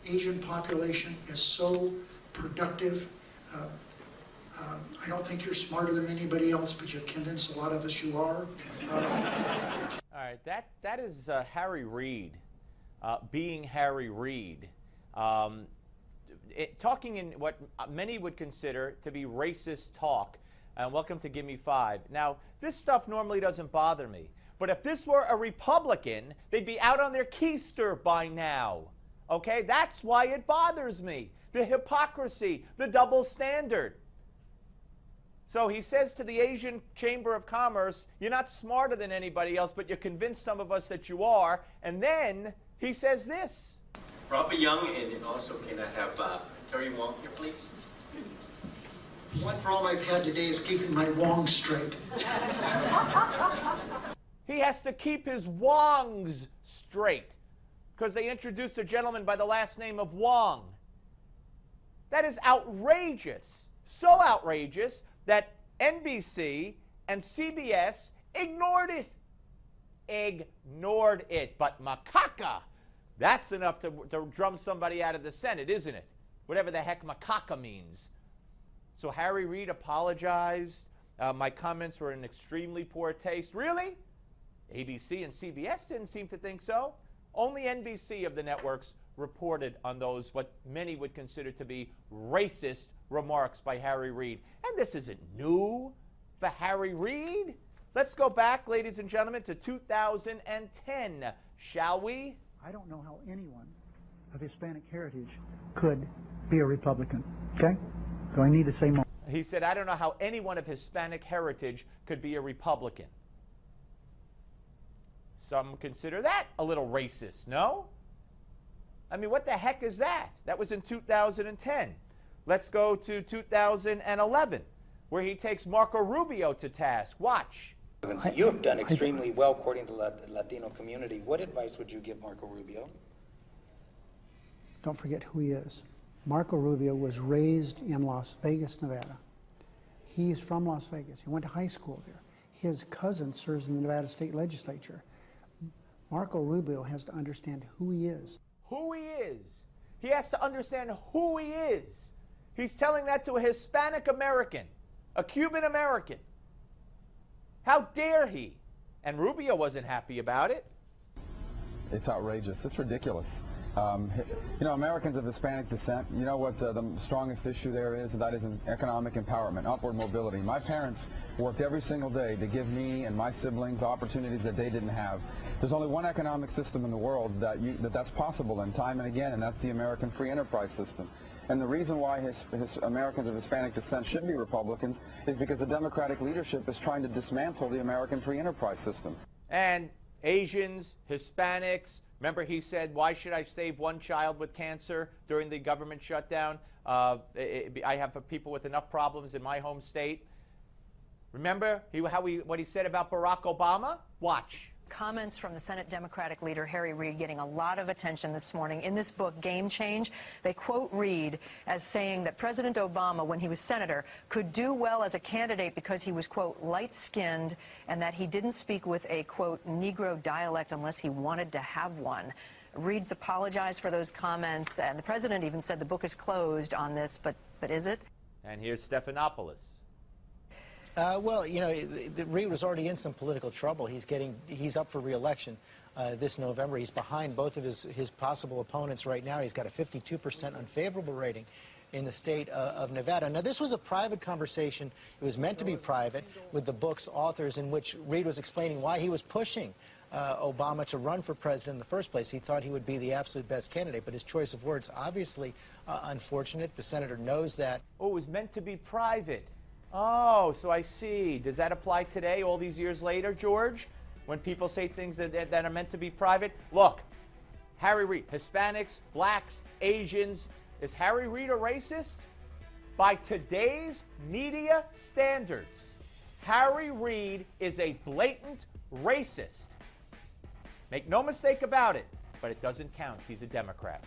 Asian population is so productive. I don't think you're smarter than anybody else, but you've convinced a lot of us you are. All right, that is Harry Reid, being Harry Reid, talking in what many would consider to be racist talk. And welcome to Give Me Five. Now, this stuff normally doesn't bother me, but if this were a Republican, they'd be out on their keister by now. Okay, that's why it bothers me. The hypocrisy, the double standard. So he says to the Asian Chamber of Commerce, you're not smarter than anybody else, but you convinced some of us that you are. And then he says this. Robert Young, and also can I have Terry Wong here, please? One problem I've had today is keeping my Wong straight. He has to keep his Wongs straight because they introduced a gentleman by the last name of Wong. That is outrageous. So outrageous that NBC and CBS ignored it. Ignored it. But macaca, that's enough to drum somebody out of the Senate, isn't it? Whatever the heck macaca means. So Harry Reid apologized. My comments were in extremely poor taste. Really? ABC and CBS didn't seem to think so. Only NBC of the networks reported on those, what many would consider to be racist remarks by Harry Reid. And this isn't new for Harry Reid. Let's go back, ladies and gentlemen, to 2010, shall we? I don't know how anyone of Hispanic heritage could be a Republican, okay? So I need to say more. He said, I don't know how anyone of Hispanic heritage could be a Republican. Some consider that a little racist, no? I mean, what the heck is that? That was in 2010. Let's go to 2011, where he takes Marco Rubio to task. Watch. You have done extremely well courting the Latino community. What advice would you give Marco Rubio? Don't forget who he is. Marco Rubio was raised in Las Vegas, Nevada. He's from Las Vegas. He went to high school there. His cousin serves in the Nevada State Legislature. Marco Rubio has to understand who he is. Who he is. He has to understand who he is. He's telling that to a Hispanic American, a Cuban American. How dare he? And Rubio wasn't happy about it. It's outrageous. It's ridiculous. You know, Americans of Hispanic descent, you know what the strongest issue there is? That is economic empowerment, upward mobility. My parents worked every single day to give me and my siblings opportunities that they didn't have. There's only one economic system in the world that's possible in time and again, and that's the American free enterprise system. And the reason why Americans of Hispanic descent should be Republicans is because the Democratic leadership is trying to dismantle the American free enterprise system. And Asians, Hispanics, remember he said, why should I save one child with cancer during the government shutdown? I have people with enough problems in my home state. Remember what he said about Barack Obama? Watch. Comments from the Senate Democratic leader Harry Reid getting a lot of attention this morning. In this book, Game Change, they quote Reid as saying that President Obama, when he was senator, could do well as a candidate because he was, quote, light-skinned, and that he didn't speak with a, quote, Negro dialect unless he wanted to have one. Reid's apologized for those comments, and the president even said the book is closed on this, but is it? And here's Stephanopoulos. Well, you know, Reid was already in some political trouble. He's up for re-election this November. He's behind both of his possible opponents right now. He's got a 52% unfavorable rating in the state of Nevada. Now, this was a private conversation. It was meant to be private with the book's authors, in which Reid was explaining why he was pushing Obama to run for president in the first place. He thought he would be the absolute best candidate, but his choice of words, obviously unfortunate. The senator knows that. Oh, it was meant to be private. Oh, so I see. Does that apply today, all these years later, George? When people say things that are meant to be private? Look, Harry Reid, Hispanics, blacks, Asians. Is Harry Reid a racist? By today's media standards, Harry Reid is a blatant racist. Make no mistake about it, but it doesn't count. He's a Democrat.